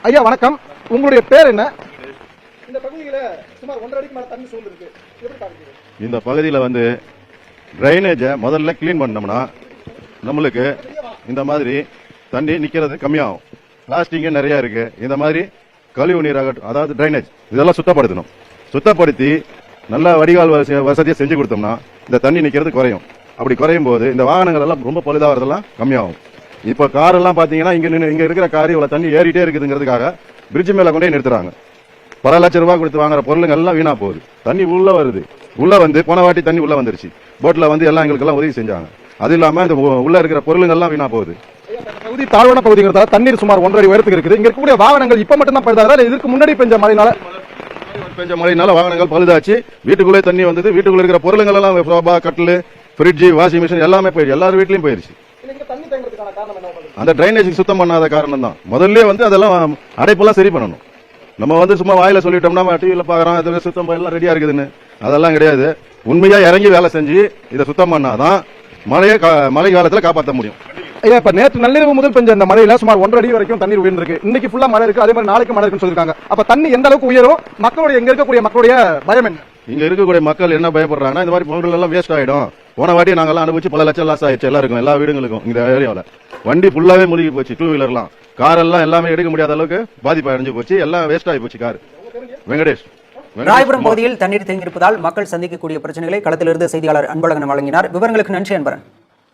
ஐயா வணக்கம், உங்களுடைய பேர் என்ன? இந்த பகுதியில சுமார் 1.5 அடிக்கு மேல தண்ணி சூழ்ந்திருக்கு. எப்படி பாக்குறீங்க? இந்த பகுதியில் வந்து ட்ரைனேஜை முதல்ல கிளீன் பண்ணோம்னா நம்மளுக்கு இந்த மாதிரி தண்ணி நிக்கிறது கம்மியாகும். பிளாஸ்டிக் நிறைய இருக்கு. இந்த மாதிரி கழிவு நீராகட்டும், அதாவது ட்ரைனேஜ் இதெல்லாம் சுத்தப்படுத்தணும். சுத்தப்படுத்தி நல்ல வடிகால் வசதியை செஞ்சு கொடுத்தோம்னா இந்த தண்ணி நிக்கிறது குறையும். அப்படி குறையும் போது இந்த வாகனங்கள் எல்லாம் ரொம்ப பழுதாகிறதெல்லாம் கம்மியாகும். இப்ப கார் எல்லாம் பாத்தீங்கன்னா இங்க இருக்கிற கார் இவ்வளவு தண்ணி ஏறிட்டே இருக்குதுங்கிறதுக்காக பிரிட்ஜ் மேல கொண்டே நிறுத்துறாங்க. பல லட்சம் ரூபாய் கொடுத்து வாங்குற பொருளுங்க எல்லாம் வீணா போகுது. தண்ணி உள்ள வருது. உள்ள வந்து போன வாட்டி தண்ணி உள்ள வந்துருச்சு. போட்ல வந்து எல்லாம் எங்களுக்கு எல்லாம் உதவி செஞ்சாங்க. அது இல்லாம இந்த உள்ள இருக்கிற பொருளுங்க எல்லாம் வீணா போகுது. பகுதி தாழ்வான பகுதிங்கிறதால தண்ணீர் சுமார் 1.5 அடி உயரத்துக்கு இருக்குது. இங்க இருக்கக்கூடிய வாகனங்கள் இப்ப மட்டும் தான் பழுதாகிறதா, இதுக்கு முன்னாடி பெஞ்ச மழைனால வாகனங்கள் பழுதாச்சு. வீட்டுக்குள்ளே தண்ணி வந்தது. வீட்டுக்குள்ள இருக்கிற பொருளுங்கள் எல்லாம் சோபா, கட்டில், ஃப்ரிட்ஜ், வாஷிங் மிஷின் எல்லாமே போயிடுச்சு. எல்லாரும் வீட்லயும் போயிருச்சு. அந்த ட்ரைனேஜ் சுத்தம் பண்ணாத காரணம் தான். முதல்ல வந்து அதெல்லாம் அடைப்பெல்லாம் சரி பண்ணணும். நம்ம வந்து சும்மா வாயில சொல்லிட்டோம்னா டிவியில பாக்குறோம் இது சுத்தம் எல்லாம் ரெடியா இருக்குதுன்னு. அதெல்லாம் கிடையாது. உண்மையா இறங்கி வேலை செஞ்சு இதை சுத்தம் பண்ணாதான் மழை காலத்துல காப்பாற்ற முடியும். ஐயா, இப்ப நேற்று நள்ளிரவு முதல் பெஞ்ச இந்த மழையில சுமார் 1.5 அடி வரைக்கும் தண்ணீர் உயர்ந்திருக்கு. இன்னைக்கு ஃபுல்லா மழை இருக்கு, அதே மாதிரி நாளைக்கு மழை இருக்குன்னு சொல்லிருக்காங்க. அப்ப தண்ணி எந்த அளவுக்கு உயரும்? மக்களுடைய இங்க இருக்கக்கூடிய மக்களுடைய பயம் என்ன? இங்க இருக்கக்கூடிய மக்கள் என்ன பயப்படுறாங்கன்னா, இந்த மாதிரி பொருள் எல்லாம் வேஸ்ட் ஆயிடும். போன வாட்டி நாங்கெல்லாம் அனுபவிச்சு பல லட்சம் லாஸ் ஆயிடுச்சு. எல்லாருக்கும், எல்லா வீடுகளுக்கும் இந்த ஏரியாவில் வண்டி ஃபுல்லாவே மூழ்கி போச்சு. 2 வீலர்லாம், கார் எல்லாம் எல்லாமே எடுக்க முடியாத அளவுக்கு பாதிப்பு அடைஞ்சு போச்சு. எல்லாம் வேஸ்ட் ஆகி போச்சு. கார் வெங்கடேஷ். ராயபுரம் பகுதியில் தண்ணீர் தேங்கியிருப்பதால் மக்கள் சந்திக்கக்கூடிய பிரச்சனைகளை களத்திலிருந்து செய்தியாளர் அன்பழகன் வழங்கினார். விவரங்களுக்கு நன்றி அன்பரன்.